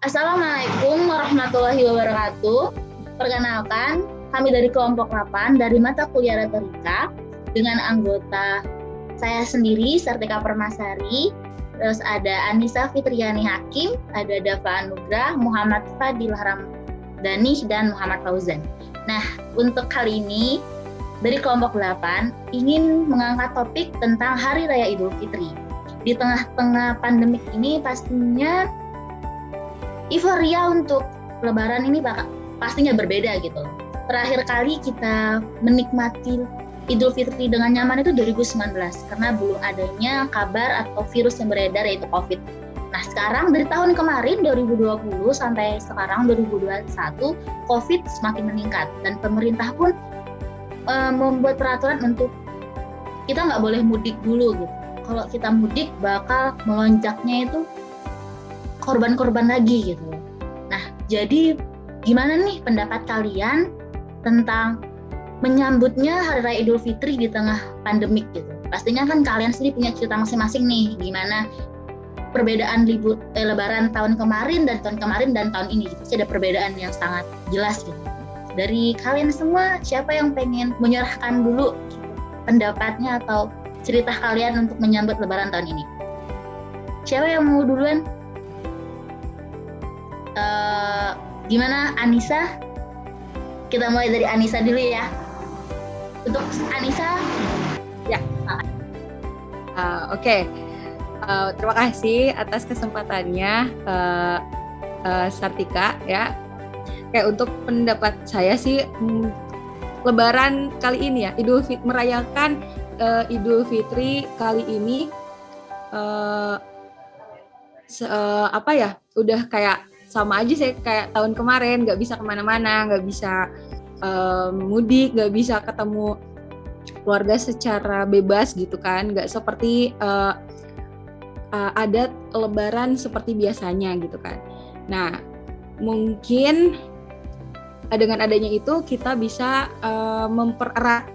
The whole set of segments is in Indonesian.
Assalamualaikum warahmatullahi wabarakatuh. Perkenalkan, kami dari kelompok 8 dari mata kuliah retorika dengan anggota saya sendiri, Sartika Permasari, terus ada Anissa Fitriani Hakim, ada Dava Anugrah, Muhammad Fadil Haramdani, dan Muhammad Fauzan. Nah, untuk kali ini dari kelompok 8 ingin mengangkat topik tentang Hari Raya Idul Fitri. Di tengah-tengah pandemik ini pastinya euforia untuk Lebaran ini pastinya berbeda gitu. Terakhir kali kita menikmati Idul Fitri dengan nyaman itu 2019 karena belum adanya kabar atau virus yang beredar yaitu COVID. Nah sekarang dari tahun kemarin 2020 sampai sekarang 2021 COVID semakin meningkat dan pemerintah pun membuat peraturan untuk kita nggak boleh mudik dulu gitu. Kalau kita mudik bakal melonjaknya itu korban-korban lagi gitu. Nah, jadi gimana nih pendapat kalian tentang menyambutnya Hari Raya Idul Fitri di tengah pandemik gitu? Pastinya kan kalian sendiri punya cerita masing-masing nih, gimana perbedaan Lebaran tahun kemarin dan tahun ini gitu. Jadi ada perbedaan yang sangat jelas gitu. Dari kalian semua, siapa yang pengen menyerahkan dulu pendapatnya atau cerita kalian untuk menyambut Lebaran tahun ini? Siapa yang mau duluan? Gimana Anissa? Kita mulai dari Anissa dulu ya. Untuk Anissa, ya. Oke. Terima kasih atas kesempatannya, Sartika ya. Kayak untuk pendapat saya sih, Lebaran kali ini ya, merayakan Idul Fitri kali ini, udah kayak sama aja sih kayak tahun kemarin, nggak bisa kemana-mana, nggak bisa mudik, nggak bisa ketemu keluarga secara bebas gitu kan, nggak seperti adat Lebaran seperti biasanya gitu kan. Nah, mungkin dengan adanya itu kita bisa mempererat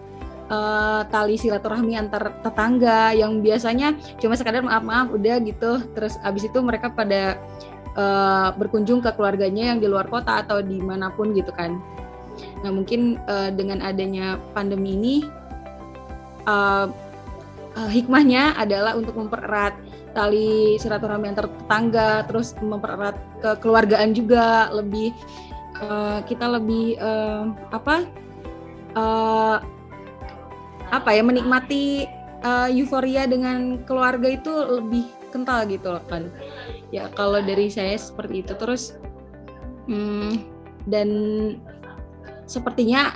tali silaturahmi antar tetangga yang biasanya cuma sekadar maaf-maaf udah gitu, terus abis itu mereka pada berkunjung ke keluarganya yang di luar kota atau dimanapun gitu kan. Nah mungkin dengan adanya pandemi ini hikmahnya adalah untuk mempererat tali silaturahmi antar tetangga, terus mempererat kekeluargaan juga, lebih kita lebih menikmati euforia dengan keluarga itu lebih kental gitu loh kan. Ya kalau dari saya seperti itu. Terus dan sepertinya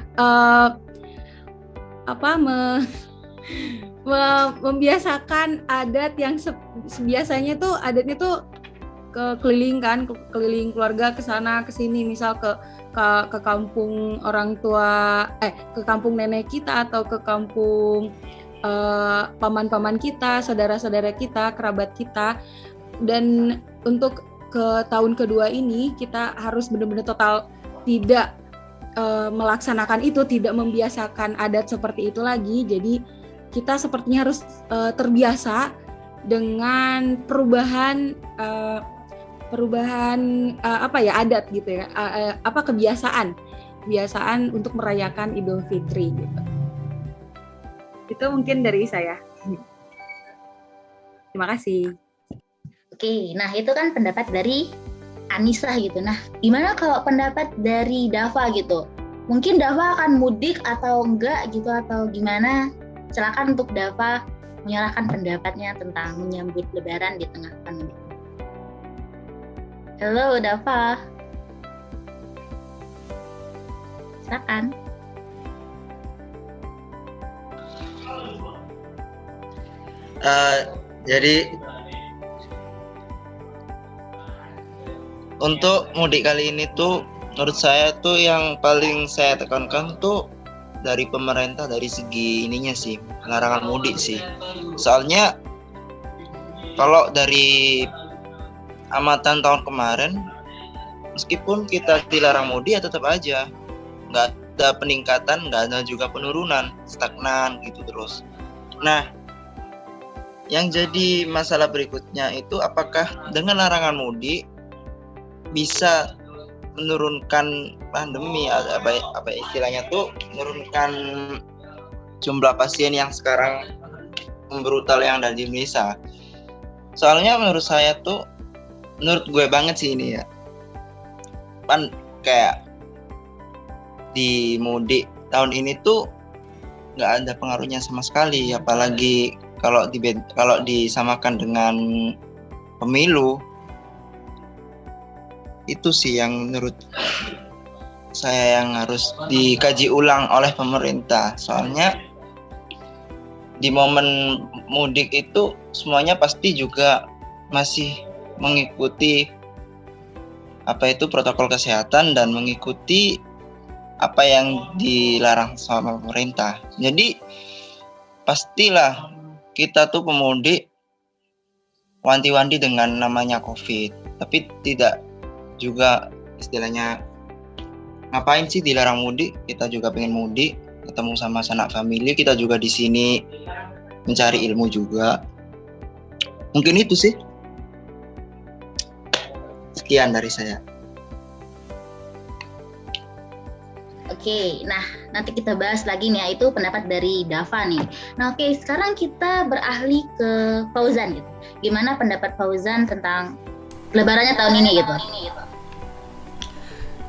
membiasakan adat yang biasanya tuh adatnya tuh keliling keluarga ke sana ke sini, misal ke kampung orang tua, ke kampung nenek kita atau ke kampung paman-paman kita, saudara-saudara kita, kerabat kita. Dan untuk ke tahun kedua ini kita harus benar-benar total tidak melaksanakan itu, tidak membiasakan adat seperti itu lagi. Jadi kita sepertinya harus terbiasa dengan perubahan adat gitu ya, kebiasaan untuk merayakan Idul Fitri gitu. Itu mungkin dari saya. Terima kasih. Oke, nah itu kan pendapat dari Anissa gitu. Nah, gimana kalau pendapat dari Dava gitu? Mungkin Dava akan mudik atau enggak gitu atau gimana? Silakan untuk Dava menyerahkan pendapatnya tentang menyambut Lebaran di tengah pandemi. Halo Dava. Silakan. Jadi untuk mudik kali ini tuh menurut saya tuh yang paling saya tekankan tuh dari pemerintah, dari segi ininya sih, larangan mudik sih. Soalnya kalau dari amatan tahun kemarin, meskipun kita dilarang mudik ya tetap aja nggak ada peningkatan, nggak ada juga penurunan, stagnan gitu terus. Nah, yang jadi masalah berikutnya itu apakah dengan larangan mudik bisa menurunkan pandemi, apa istilahnya tuh, menurunkan jumlah pasien yang sekarang brutal yang ada di Indonesia. Soalnya menurut saya tuh, menurut gue banget sih ini ya, kayak di mudik tahun ini tuh nggak ada pengaruhnya sama sekali, apalagi kalau disamakan dengan pemilu. Itu sih yang menurut saya yang harus dikaji ulang oleh pemerintah. Soalnya di momen mudik itu semuanya pasti juga masih mengikuti protokol kesehatan dan mengikuti apa yang dilarang sama pemerintah. Jadi pastilah kita tuh pemudik wanti-wanti dengan namanya COVID, tapi tidak juga istilahnya ngapain sih dilarang mudik, kita juga pengen mudik, ketemu sama sanak famili, kita juga di sini mencari ilmu juga. Mungkin itu sih. Sekian dari saya. Oke, nah nanti kita bahas lagi nih, itu pendapat dari Dava nih. Nah oke, sekarang kita beralih ke Fauzan gitu. Gimana pendapat Fauzan tentang lebarannya tahun ini gitu?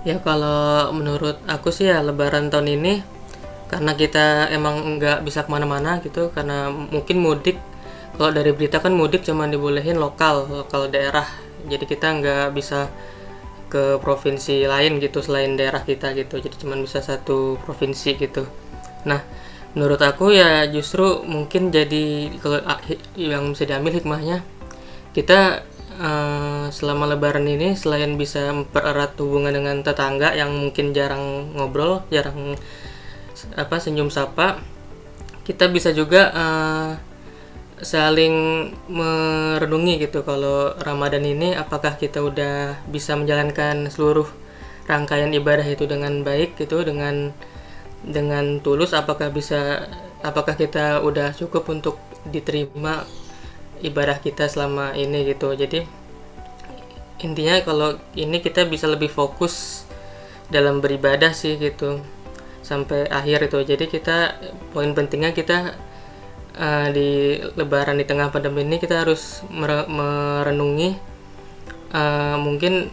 Ya kalau menurut aku sih ya lebaran tahun ini, karena kita emang nggak bisa kemana-mana gitu, karena mungkin mudik, kalau dari berita kan mudik cuma dibolehin lokal daerah, jadi kita nggak bisa ke provinsi lain gitu selain daerah kita gitu, jadi cuma bisa satu provinsi gitu. Nah menurut aku ya justru mungkin jadi kalau yang bisa diambil hikmahnya, kita selama lebaran ini selain bisa mempererat hubungan dengan tetangga yang mungkin jarang ngobrol, jarang senyum sapa, kita bisa juga saling merenungi gitu, kalau Ramadan ini apakah kita udah bisa menjalankan seluruh rangkaian ibadah itu dengan baik gitu, dengan tulus, apakah kita udah cukup untuk diterima ibadah kita selama ini gitu. Jadi intinya kalau ini kita bisa lebih fokus dalam beribadah sih gitu sampai akhir itu. Jadi kita, poin pentingnya kita di lebaran di tengah pandemi ini kita harus merenungi, mungkin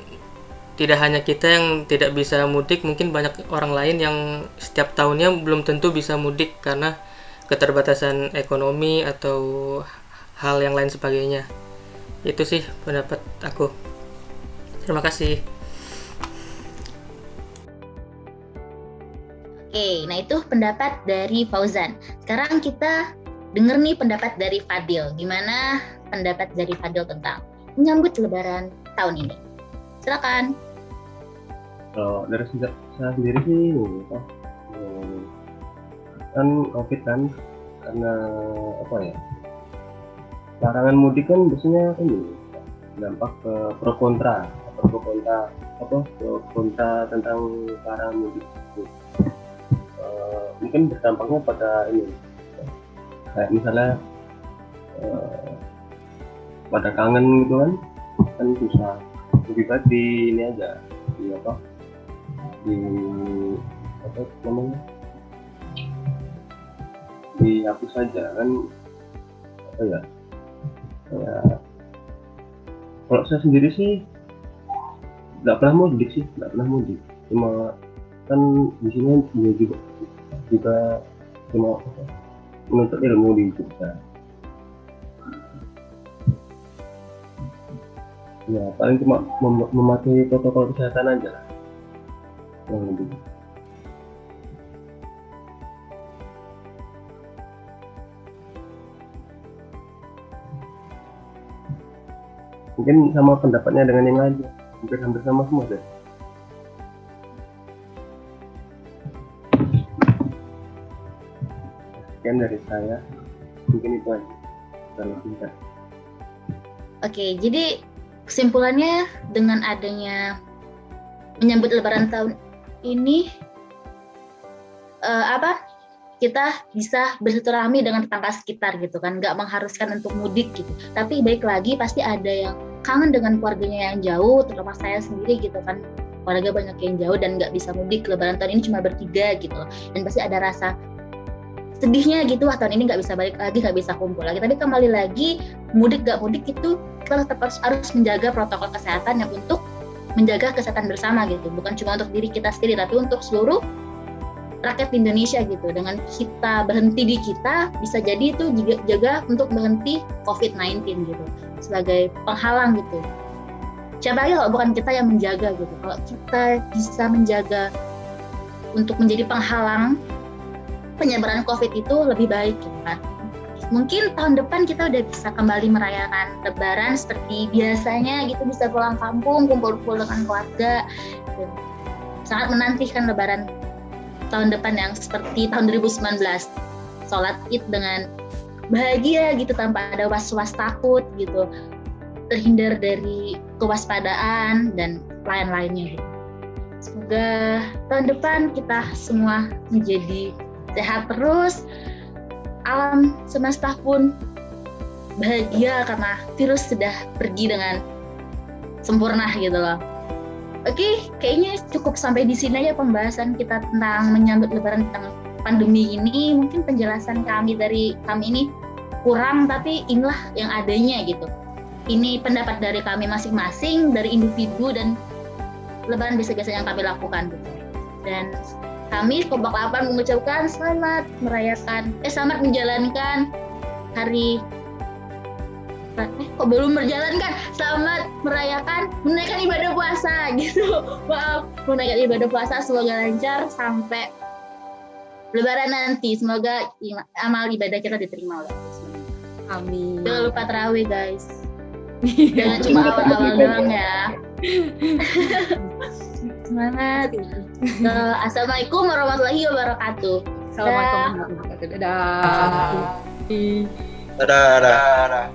tidak hanya kita yang tidak bisa mudik, mungkin banyak orang lain yang setiap tahunnya belum tentu bisa mudik karena keterbatasan ekonomi atau hal yang lain sebagainya. Itu sih pendapat aku. Terima kasih. Oke, nah itu pendapat dari Fauzan. Sekarang kita denger nih pendapat dari Fadil. Gimana pendapat dari Fadil tentang menyambut lebaran tahun ini? Silakan. Kalau dari saya sendiri sih, kan COVID kan, karena larangan mudik kan biasanya kan dampak ke pro kontra tentang larangan mudik itu. Mungkin berdampaknya pada ini, kayak misalnya pada kangen gitu kan susah, lebih baik di ini aja, dihapus saja kan, kalau saya sendiri sih nggak pernah mudik, cuma kan di sini juga cuma menuntut ilmu di Jogja. Ya paling cuma mematuhi protokol kesehatan aja lah yang lebih. Mungkin sama pendapatnya dengan yang lain, hampir sama semua deh. Sekian dari saya, mungkin itu aja kalau singkat. Oke, jadi kesimpulannya dengan adanya menyambut lebaran tahun ini, kita bisa bersilaturahmi dengan tetangga sekitar gitu kan, nggak mengharuskan untuk mudik gitu. Tapi baik lagi pasti ada yang kangen dengan keluarganya yang jauh, terutama saya sendiri gitu kan, keluarga banyak yang jauh dan nggak bisa mudik. Lebaran tahun ini cuma bertiga gitu loh, dan pasti ada rasa sedihnya gitu, wah tahun ini nggak bisa balik lagi, nggak bisa kumpul lagi. Tapi kembali lagi, mudik nggak mudik itu kita tetap harus menjaga protokol kesehatan yang untuk menjaga kesehatan bersama gitu, bukan cuma untuk diri kita sendiri tapi untuk seluruh rakyat Indonesia gitu. Dengan kita berhenti di kita, bisa jadi itu juga jaga untuk berhenti COVID-19 gitu sebagai penghalang gitu. Siapa lagi kalau bukan kita yang menjaga gitu. Kalau kita bisa menjaga untuk menjadi penghalang penyebaran COVID itu lebih baik gitu kan. Mungkin tahun depan kita udah bisa kembali merayakan Lebaran seperti biasanya gitu, bisa pulang kampung, kumpul-kumpul dengan keluarga gitu. Sangat menantikan Lebaran tahun depan yang seperti tahun 2019, sholat Id dengan bahagia gitu tanpa ada was-was takut gitu, terhindar dari kewaspadaan dan lain-lainnya gitu. Semoga tahun depan kita semua menjadi sehat terus, alam semesta pun bahagia karena virus sudah pergi dengan sempurna gitu loh. Oke, kayaknya cukup sampai di sini aja pembahasan kita tentang menyambut Lebaran tentang pandemi ini. Mungkin penjelasan kami ini kurang, tapi inilah yang adanya gitu. Ini pendapat dari kami masing-masing, dari individu dan Lebaran biasa-biasa yang kami lakukan gitu. Dan kami Kompak 8 mengucapkan selamat menjalankan hari belum menjalankan, selamat menunaikan ibadah puasa gitu. Maaf, menunaikan ibadah puasa, semoga lancar sampai Lebaran nanti. Semoga amal ibadah kita diterima oleh Allah. Amin. Jangan lupa tarawih guys. Jangan cuma awal-awal doang ya. Semangat. Assalamualaikum warahmatullahi wabarakatuh. Assalamualaikum warahmatullahi wabarakatuh. Dadah. Dadah.